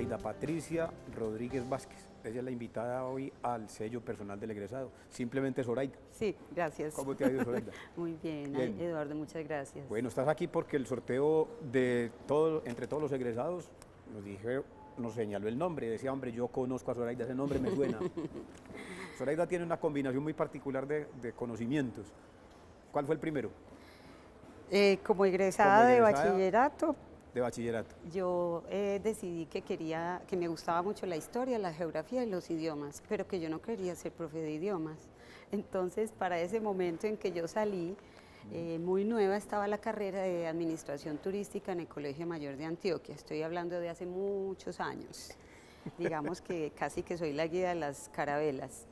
Zoraida Patricia Rodríguez Vázquez. Ella es la invitada hoy al sello personal del egresado. Simplemente Zoraida. Sí, gracias. ¿Cómo te ha ido, Zoraida? Muy bien, Bien. Eduardo, muchas gracias. Bueno, estás aquí porque el sorteo de todo, entre todos los egresados nos señaló el nombre. Decía, hombre, yo conozco a Zoraida, ese nombre me suena. Zoraida tiene una combinación muy particular de conocimientos. ¿Cuál fue el primero? Como egresada de bachillerato, yo decidí que me gustaba mucho la historia, la geografía y los idiomas, pero que yo no quería ser profe de idiomas. Entonces, para ese momento en que yo salí, muy nueva estaba la carrera de Administración Turística en el Colegio Mayor de Antioquia. Estoy hablando de hace muchos años. Digamos que casi que soy la guía de las carabelas.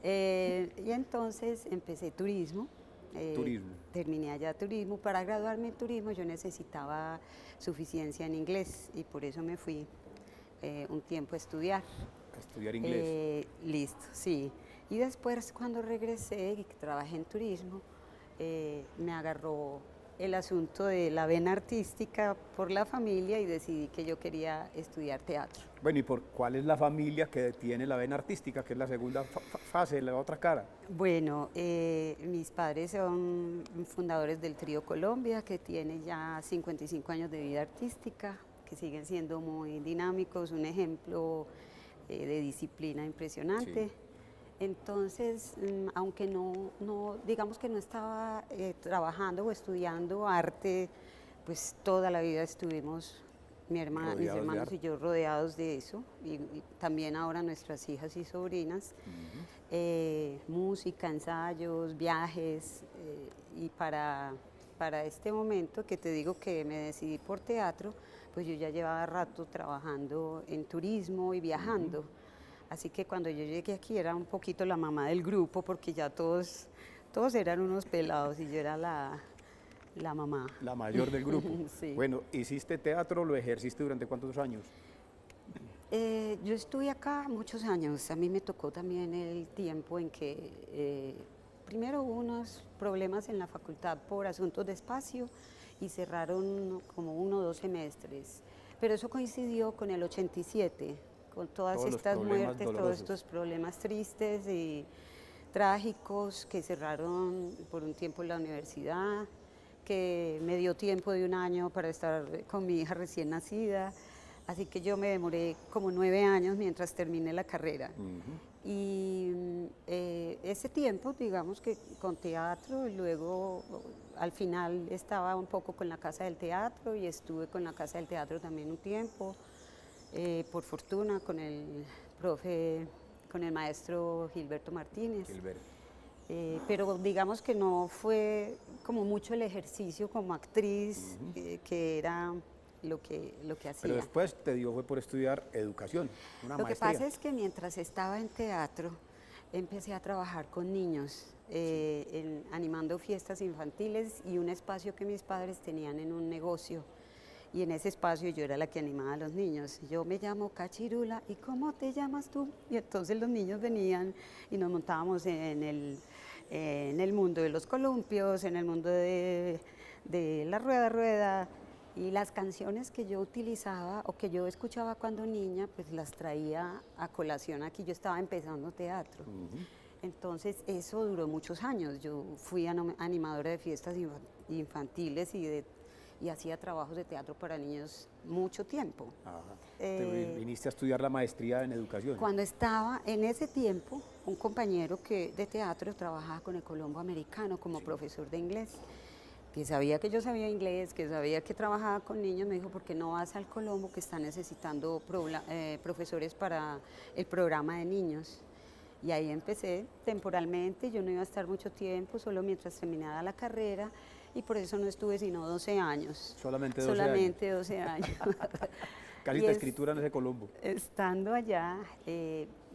Y entonces empecé turismo. Terminé allá turismo. Para graduarme en turismo yo necesitaba suficiencia en inglés y por eso me fui un tiempo a estudiar. ¿A estudiar inglés? Listo, sí. Y después cuando regresé y trabajé en turismo, me agarró el asunto de la vena artística por la familia y decidí que yo quería estudiar teatro. Bueno, ¿y por cuál es la familia que tiene la vena artística, que es la segunda fase, la otra cara? Bueno, mis padres son fundadores del Trío Colombia, que tiene ya 55 años de vida artística, que siguen siendo muy dinámicos, un ejemplo de disciplina impresionante. Sí. Entonces, aunque digamos que no estaba trabajando o estudiando arte, pues toda la vida estuvimos, mis hermanos y yo, rodeados de eso, y también ahora nuestras hijas y sobrinas, música, ensayos, viajes, y para este momento que te digo que me decidí por teatro, pues yo ya llevaba rato trabajando en turismo y viajando. Así que cuando yo llegué aquí era un poquito la mamá del grupo porque ya todos eran unos pelados y yo era la mamá. La mayor del grupo. Sí. Bueno, ¿hiciste teatro? ¿Lo ejerciste durante cuántos años? Yo estuve acá muchos años. A mí me tocó también el tiempo en que primero hubo unos problemas en la facultad por asuntos de espacio y cerraron como 1 o 2 semestres. Pero eso coincidió con el 87. Con todas estas muertes, todos estos problemas tristes y trágicos que cerraron por un tiempo la universidad, que me dio tiempo de 1 año para estar con mi hija recién nacida, así que yo me demoré como 9 años mientras terminé la carrera. Y ese tiempo, digamos que con teatro, y luego al final estaba un poco con la Casa del Teatro y estuve con la Casa del Teatro también un tiempo. Por fortuna con el maestro Gilberto Martínez. Pero digamos que no fue como mucho el ejercicio como actriz, que era lo que hacía. Pero después te dio fue por estudiar educación, una maestría. Lo que pasa es que mientras estaba en teatro empecé a trabajar con niños, animando fiestas infantiles y un espacio que mis padres tenían en un negocio. Y en ese espacio yo era la que animaba a los niños. Yo me llamo Cachirula, ¿y cómo te llamas tú? Y entonces los niños venían y nos montábamos en el mundo de los columpios, en el mundo de la rueda, y las canciones que yo utilizaba o que yo escuchaba cuando niña, pues las traía a colación aquí. Yo estaba empezando teatro. Entonces eso duró muchos años. Yo fui animadora de fiestas infantiles y hacía trabajos de teatro para niños mucho tiempo. Te viniste a estudiar la maestría en educación. Cuando estaba en ese tiempo, un compañero de teatro trabajaba con el Colombo Americano como profesor de inglés, que sabía que yo sabía inglés, que sabía que trabajaba con niños, me dijo, ¿por qué no vas al Colombo que está necesitando profesores para el programa de niños? Y ahí empecé temporalmente, yo no iba a estar mucho tiempo, solo mientras terminaba la carrera, y por eso no estuve sino 12 años. Solamente 12 Solamente 12 años. Casi te escritura en ese Colombo. Estando allá,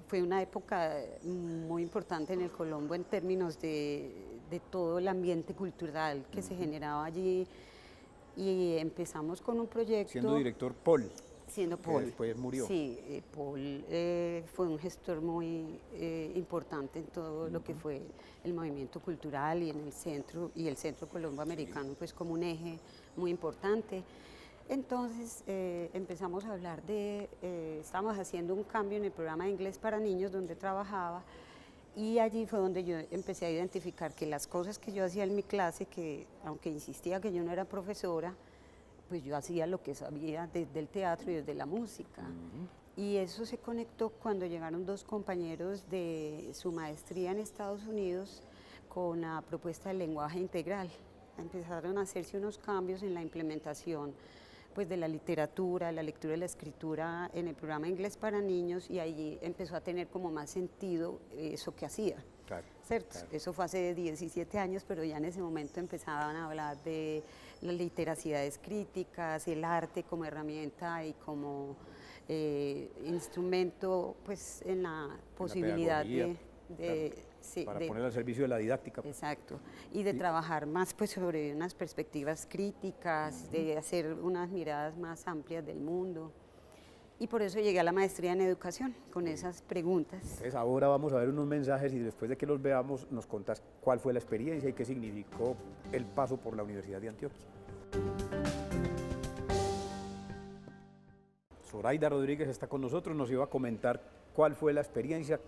fue una época muy importante en el Colombo en términos de todo el ambiente cultural que se generaba allí, y empezamos con un proyecto. Siendo director Paul. Siendo Paul. Que después murió. Sí, Paul fue un gestor muy importante en todo lo que fue el movimiento cultural y en el centro Colombo Americano, pues como un eje muy importante. Entonces empezamos a hablar estábamos haciendo un cambio en el programa de inglés para niños donde trabajaba, y allí fue donde yo empecé a identificar que las cosas que yo hacía en mi clase, que aunque insistía que yo no era profesora, pues yo hacía lo que sabía desde el teatro y desde la música. Y eso se conectó cuando llegaron dos compañeros de su maestría en Estados Unidos con la propuesta del lenguaje integral. Empezaron a hacerse unos cambios en la implementación pues, de la literatura, la lectura y la escritura en el programa Inglés para Niños, y allí empezó a tener como más sentido eso que hacía. Claro, ¿Cierto? claro. Eso fue hace 17 años, pero ya en ese momento empezaban a hablar de las literacidades críticas, el arte como herramienta y como instrumento pues, en la posibilidad pedagogía, para poner al servicio de la didáctica. Exacto, y de trabajar más pues, sobre unas perspectivas críticas, de hacer unas miradas más amplias del mundo. Y por eso llegué a la maestría en educación, con esas preguntas. Entonces ahora vamos a ver unos mensajes y después de que los veamos nos contás cuál fue la experiencia y qué significó el paso por la Universidad de Antioquia. Zoraida Rodríguez está con nosotros, nos iba a comentar cuál fue la experiencia,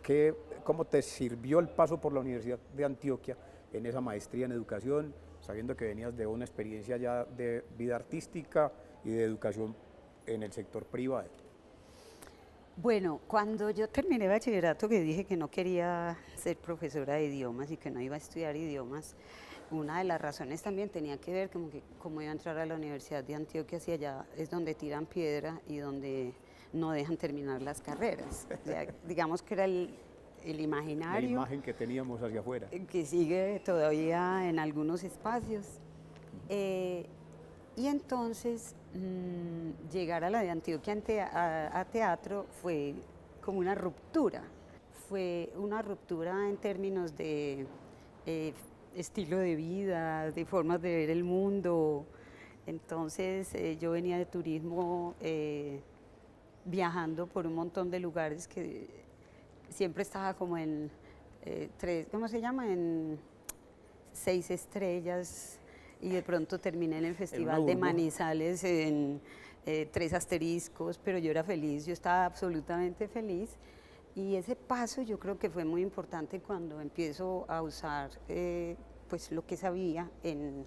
cómo te sirvió el paso por la Universidad de Antioquia en esa maestría en educación, sabiendo que venías de una experiencia ya de vida artística y de educación en el sector privado. Bueno, cuando yo terminé bachillerato, que dije que no quería ser profesora de idiomas y que no iba a estudiar idiomas, una de las razones también tenía que ver como que cómo iba a entrar a la Universidad de Antioquia, si allá es donde tiran piedra y donde no dejan terminar las carreras. O sea, digamos que era el imaginario. La imagen que teníamos hacia afuera. Que sigue todavía en algunos espacios. Y entonces llegar a la de Antioquia a teatro fue como una ruptura. Fue una ruptura en términos de estilo de vida, de formas de ver el mundo. Entonces yo venía de turismo viajando por un montón de lugares que siempre estaba como en ¿cómo se llama? En 6 estrellas, y de pronto terminé en el Festival de Manizales en 3 asteriscos, pero yo era feliz, yo estaba absolutamente feliz. Y ese paso yo creo que fue muy importante cuando empiezo a usar pues lo que sabía en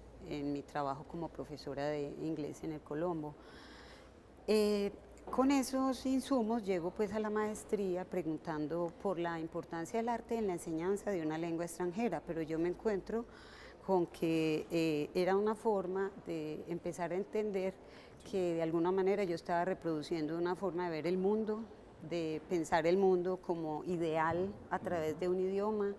mi trabajo como profesora de inglés en el Colombo. Con esos insumos llego pues a la maestría preguntando por la importancia del arte en la enseñanza de una lengua extranjera, pero yo me encuentro con que era una forma de empezar a entender que de alguna manera yo estaba reproduciendo una forma de ver el mundo, de pensar el mundo como ideal a través de un idioma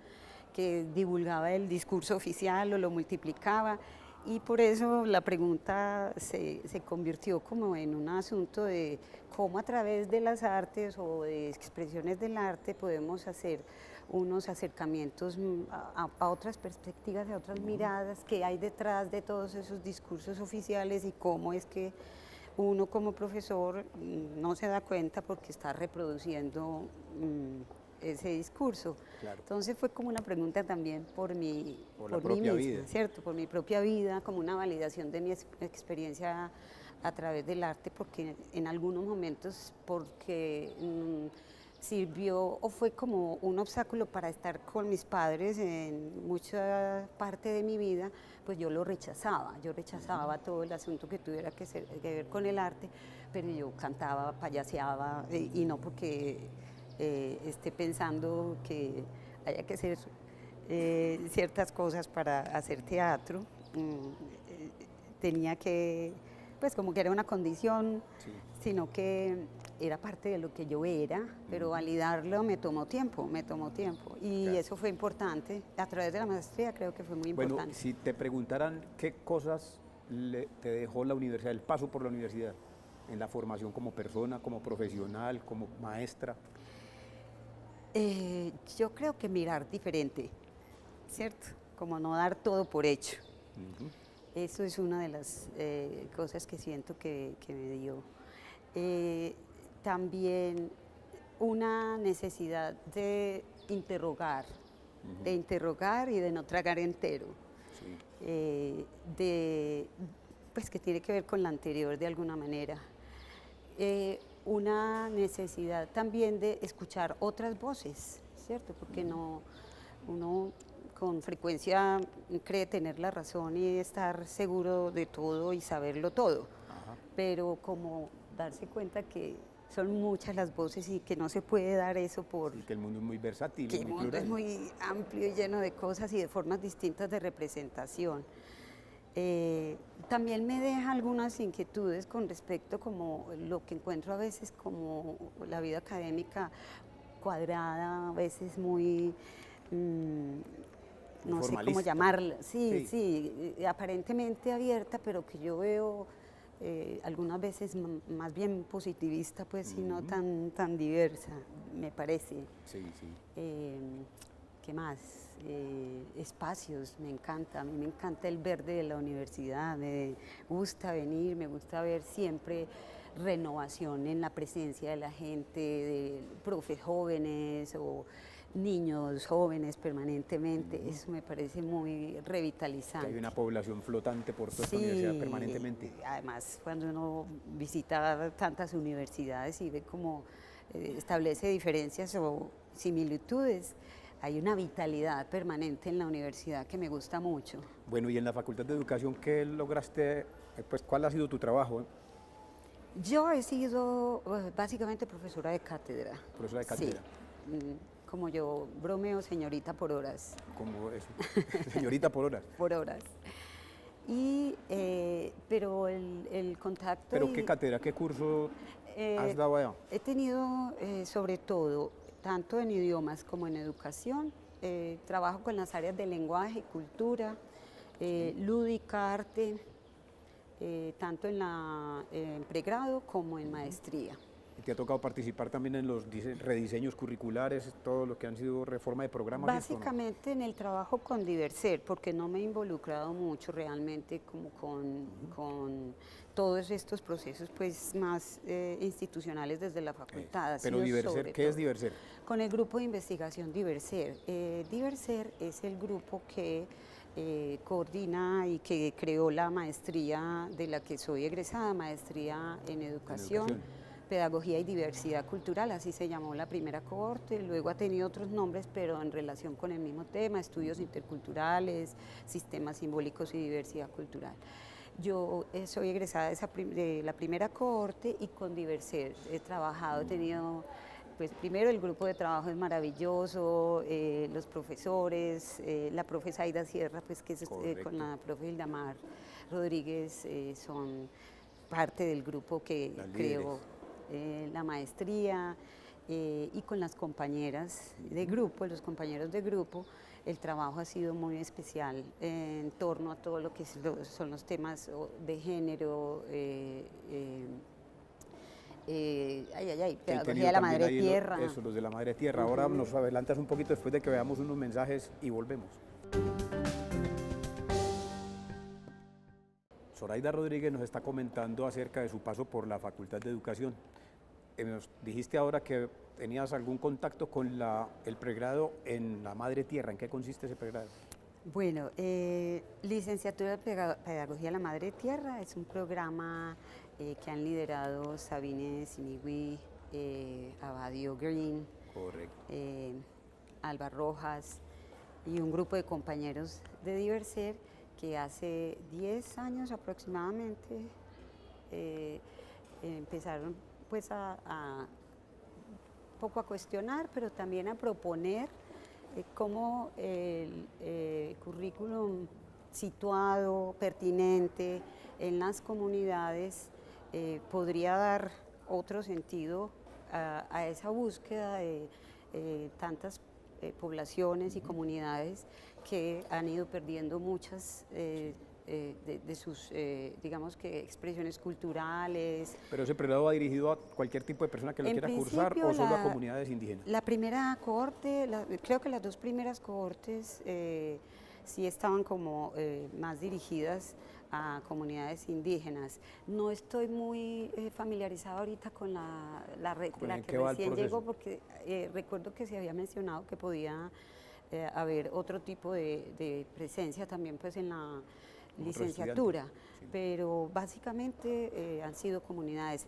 que divulgaba el discurso oficial o lo multiplicaba, y por eso la pregunta se convirtió como en un asunto de cómo a través de las artes o de expresiones del arte podemos hacer unos acercamientos a otras perspectivas, a otras miradas que hay detrás de todos esos discursos oficiales, y cómo es que uno como profesor no se da cuenta porque está reproduciendo ese discurso. Claro. Entonces fue como una pregunta también por mí propia vida. ¿cierto? Por mi propia vida, como una validación de mi experiencia a través del arte, porque en algunos momentos, porque sirvió o fue como un obstáculo para estar con mis padres en mucha parte de mi vida, pues yo rechazaba todo el asunto que tuviera que ver con el arte, pero yo cantaba, payaseaba, y no porque esté pensando que haya que hacer ciertas cosas para hacer teatro. Tenía que, pues como que era una condición, Sí. sino que era parte de lo que yo era, pero validarlo me tomó tiempo, y Claro. eso fue importante. A través de la maestría creo que fue muy importante. Bueno, si te preguntaran qué cosas te dejó la universidad, el paso por la universidad, en la formación como persona, como profesional, como maestra. Yo creo que mirar diferente, ¿cierto? Como no dar todo por hecho. Eso es una de las cosas que siento que me dio. También una necesidad de interrogar y de no tragar entero. Sí. De pues que tiene que ver con la anterior de alguna manera. Una necesidad también de escuchar otras voces, ¿cierto? Porque uno con frecuencia cree tener la razón y estar seguro de todo y saberlo todo, pero como darse cuenta que son muchas las voces y que no se puede dar eso por... Y que el mundo es muy versátil, que muy el mundo plural. es muy amplio y lleno de cosas y de formas distintas de representación. También me deja algunas inquietudes con respecto como lo que encuentro a veces como la vida académica cuadrada, a veces muy, no sé cómo llamarla, sí, aparentemente abierta, pero que yo veo algunas veces más bien positivista, pues, y no tan diversa, me parece. Sí, sí. ¿Qué más? Espacios, me encanta, a mí me encanta el verde de la universidad, me gusta venir, me gusta ver siempre renovación en la presencia de la gente, de profes jóvenes o niños jóvenes permanentemente, eso me parece muy revitalizante. Que hay una población flotante por toda esta universidad permanentemente. Además, cuando uno visita tantas universidades y ve cómo establece diferencias o similitudes, hay una vitalidad permanente en la universidad que me gusta mucho. Bueno, y en la Facultad de Educación, ¿qué lograste? Pues, ¿cuál ha sido tu trabajo? Yo he sido básicamente profesora de cátedra. Profesora de cátedra. Sí, como yo bromeo, señorita por horas. Como eso, señorita por horas. Por horas. Pero el contacto... ¿Pero qué cátedra, qué curso has dado allá? He tenido sobre todo, tanto en idiomas como en educación, trabajo con las áreas de lenguaje, cultura, lúdica, arte, tanto en pregrado como en maestría. ¿Y te ha tocado participar también en los rediseños curriculares, todo lo que han sido reforma de programas? Básicamente en el trabajo con Diverser, porque no me he involucrado mucho realmente como con todos estos procesos pues más institucionales desde la facultad. Pero Diverser, ¿qué es Diverser? Con el grupo de investigación Diverser. Diverser es el grupo que coordina y que creó la maestría de la que soy egresada, maestría en educación. Pedagogía y diversidad cultural, así se llamó la primera cohorte, luego ha tenido otros nombres, pero en relación con el mismo tema, estudios interculturales, sistemas simbólicos y diversidad cultural. Yo soy egresada de la primera cohorte y con Diverser he trabajado, he tenido, pues primero el grupo de trabajo es maravilloso, los profesores, la profesora Aida Sierra, pues que es con la profe Hildamar Rodríguez, son parte del grupo que creó la maestría, y con las compañeras de grupo, los compañeros de grupo, el trabajo ha sido muy especial en torno a todo lo que son los temas de género, pedagogía de la madre tierra. Eso, los de la madre tierra. Ahora nos adelantas un poquito después de que veamos unos mensajes y volvemos. Zoraida Rodríguez nos está comentando acerca de su paso por la Facultad de Educación. Nos dijiste ahora que tenías algún contacto con el pregrado en la madre tierra. ¿En qué consiste ese pregrado? Bueno, licenciatura de Pedagogía de la Madre Tierra es un programa que han liderado Sabine Sinigui, Abadio Green, Alba Rojas y un grupo de compañeros de Diverser que hace 10 años aproximadamente empezaron pues poco a cuestionar, pero también a proponer cómo el currículum situado, pertinente en las comunidades podría dar otro sentido a esa búsqueda de tantas poblaciones y comunidades que han ido perdiendo muchas de sus, digamos que, expresiones culturales. ¿Pero ese pregrado va dirigido a cualquier tipo de persona que lo quiera cursar o solo a comunidades indígenas? La primera cohorte, creo que las dos primeras cohortes sí estaban como más dirigidas a comunidades indígenas. No estoy muy familiarizada ahorita con la que recién llegó, porque recuerdo que se había mencionado que podía haber otro tipo de presencia también pues en licenciatura, Sí. pero básicamente han sido comunidades.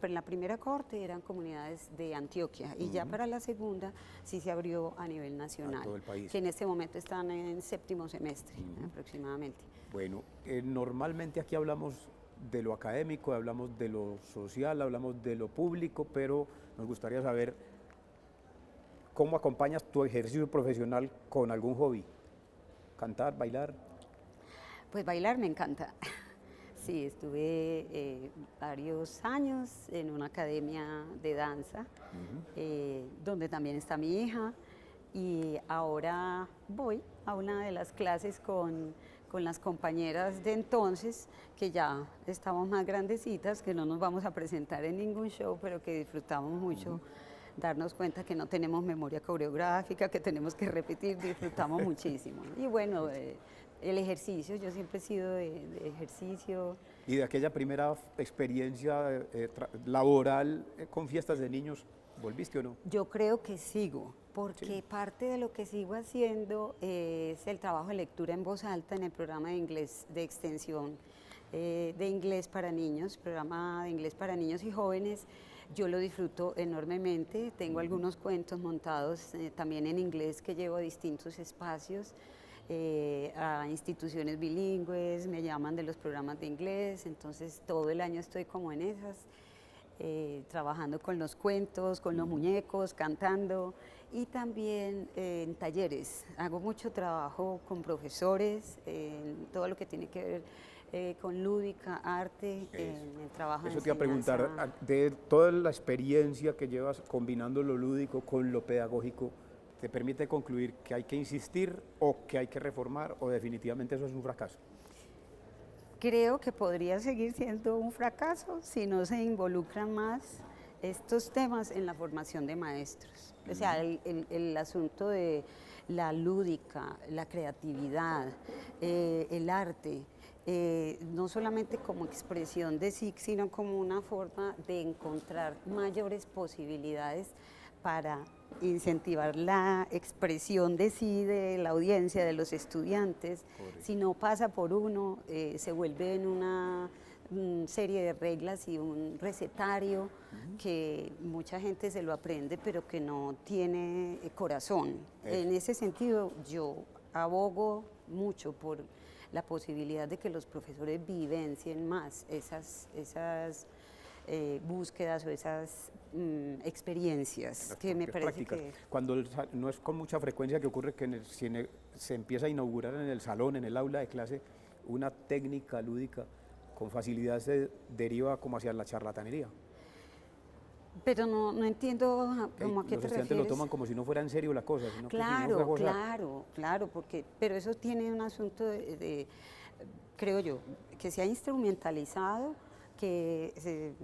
La primera corte eran comunidades de Antioquia y ya para la segunda sí se abrió a nivel nacional, todo el país. que en este momento están en séptimo semestre aproximadamente. Bueno, normalmente aquí hablamos de lo académico, hablamos de lo social, hablamos de lo público, pero nos gustaría saber cómo acompañas tu ejercicio profesional con algún hobby. Cantar, bailar. Pues bailar me encanta. Sí, estuve varios años en una academia de danza, donde también está mi hija, y ahora voy a una de las clases con las compañeras de entonces, que ya estamos más grandecitas, que no nos vamos a presentar en ningún show, pero que disfrutamos mucho. Darnos cuenta que no tenemos memoria coreográfica, que tenemos que repetir, disfrutamos muchísimo. Y bueno, el ejercicio, yo siempre he sido de ejercicio. Y de aquella primera experiencia laboral con fiestas de niños, ¿volviste o no? Yo creo que sigo, porque parte de lo que sigo haciendo es el trabajo de lectura en voz alta en el programa de inglés de extensión de inglés para niños, programa de inglés para niños y jóvenes. Yo lo disfruto enormemente, tengo algunos cuentos montados también en inglés que llevo a distintos espacios, a instituciones bilingües, me llaman de los programas de inglés, entonces todo el año estoy como en esas, trabajando con los cuentos, con los muñecos, cantando y también en talleres. Hago mucho trabajo con profesores, en todo lo que tiene que ver con lúdica, arte, en el trabajo de Eso te iba a enseñanza. preguntar, de toda la experiencia que llevas combinando lo lúdico con lo pedagógico, ¿te permite concluir que hay que insistir o que hay que reformar o definitivamente eso es un fracaso? Creo que podría seguir siendo un fracaso si no se involucran más estos temas en la formación de maestros. O sea, el asunto de la lúdica, la creatividad, el arte, no solamente como expresión de sí, sino como una forma de encontrar mayores posibilidades para incentivar la expresión de sí de la audiencia, de los estudiantes. Correcto. Si no pasa por uno, se vuelve en una serie de reglas y un recetario que mucha gente se lo aprende, pero que no tiene corazón. En ese sentido, yo abogo mucho por la posibilidad de que los profesores vivencien más esas búsquedas o esas experiencias que me parece prácticas. que... Cuando no es con mucha frecuencia que ocurre que se empieza a inaugurar en el salón, en el aula de clase, una técnica lúdica, con facilidad se deriva como hacia la charlatanería. Pero no entiendo cómo a qué Los te estudiantes refieres. lo toman como si no fuera en serio la cosa. Sino Claro, claro, pero eso tiene un asunto creo yo, que se ha instrumentalizado, que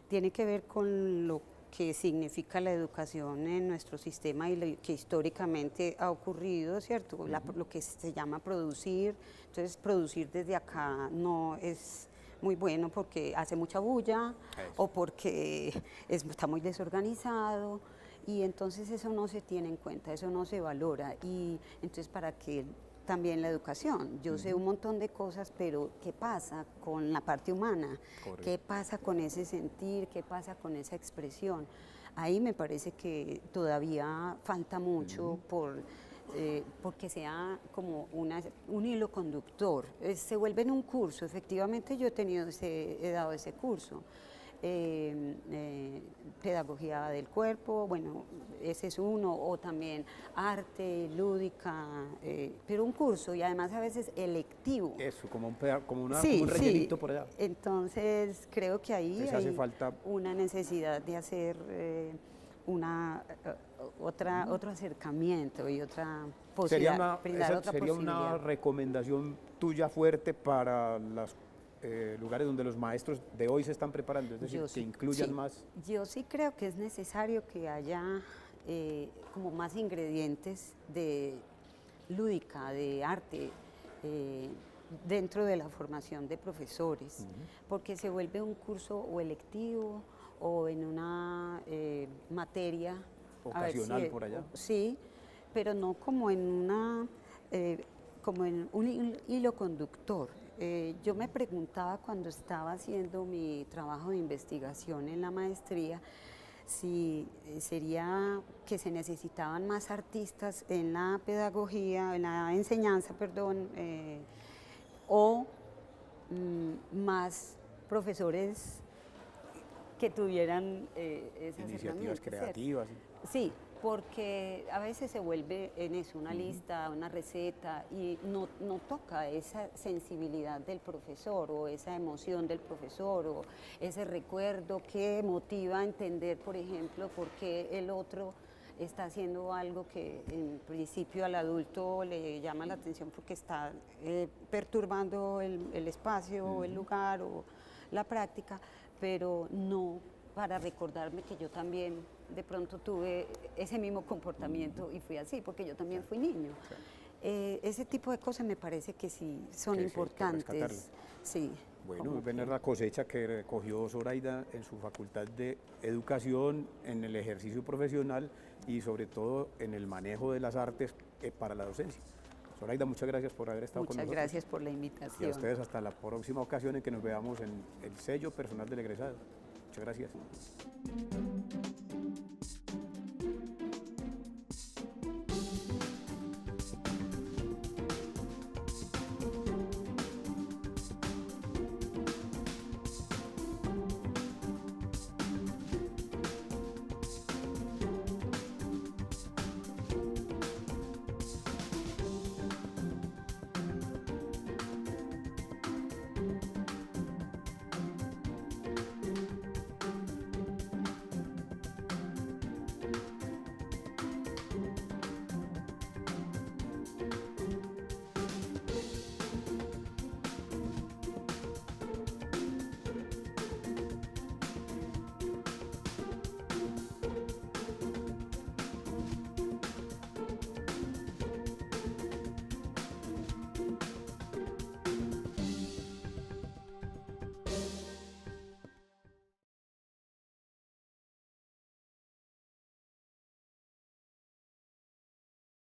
tiene que ver con lo que significa la educación en nuestro sistema y lo que históricamente ha ocurrido, ¿cierto? Lo que se llama producir, entonces producir desde acá no es muy bueno porque hace mucha bulla o porque está muy desorganizado y entonces eso no se tiene en cuenta, eso no se valora y entonces para qué también la educación. Yo sé un montón de cosas, pero ¿qué pasa con la parte humana? Correcto. ¿Qué pasa con ese sentir? ¿Qué pasa con esa expresión? Ahí me parece que todavía falta mucho porque sea como un hilo conductor. Se vuelve en un curso, efectivamente yo he dado ese curso. Pedagogía del cuerpo, bueno, ese es uno, o también arte, lúdica, pero un curso y además a veces electivo. Eso, como un Sí, un rellenito por allá. Entonces creo que ahí Les hay hace falta una necesidad de hacer otro acercamiento y otra posibilidad, sería una recomendación tuya fuerte para los lugares donde los maestros de hoy se están preparando, es decir, que incluyan más. Yo sí creo que es necesario que haya como más ingredientes de lúdica, de arte, dentro de la formación de profesores, porque se vuelve un curso o electivo o en una materia Ocasional por allá. Sí, pero no como en una como en un hilo conductor. Yo me preguntaba cuando estaba haciendo mi trabajo de investigación en la maestría, si sería que se necesitaban más artistas en la pedagogía, en la enseñanza, perdón, o más profesores que tuvieran esas Iniciativas herramientas, ¿cierto? creativas. Sí, porque a veces se vuelve en eso, una lista, una receta, y no toca esa sensibilidad del profesor o esa emoción del profesor o ese recuerdo que motiva a entender, por ejemplo, por qué el otro está haciendo algo que en principio al adulto le llama la atención porque está perturbando el espacio o el lugar o la práctica, pero no para recordarme que yo también de pronto tuve ese mismo comportamiento y fui así, porque yo también fui niño. Ese tipo de cosas me parece que sí son importantes. Sí. Bueno, ven la cosecha que recogió Zoraida en su facultad de educación, en el ejercicio profesional y sobre todo en el manejo de las artes para la docencia. Zoraida, muchas gracias por haber estado con nosotros. Muchas gracias por la invitación. Y a ustedes hasta la próxima ocasión en que nos veamos en el sello personal del egresado. Muchas gracias.